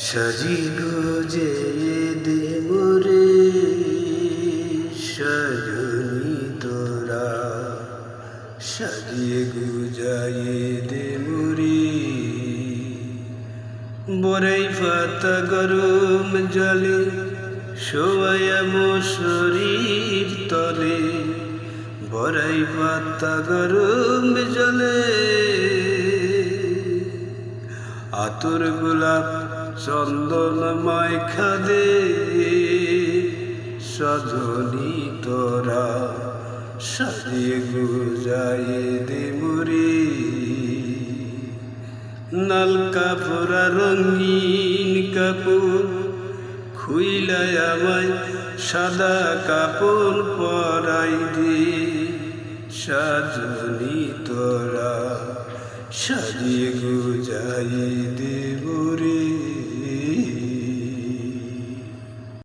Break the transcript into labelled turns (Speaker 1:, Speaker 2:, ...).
Speaker 1: সাজি গুজে দেবরে সজনী তোরা সাজিয়ে গুজায়ে দেবরে বরাই পাতা গরম জলে শোয়ায়া শরীর তলে বরাই পাতা গরম জলে আতর গোলাপ চন্দন মাইখা দে সজনী তোরা সাজিয়ে গুজায়ে দে মুরে নালকা পোড়া রঙিন কাপড় খুইলায় আমায় সাদা কাপড় পরাই দে সজনী তোরা সাজিয়ে গুজায়ে দেব রে।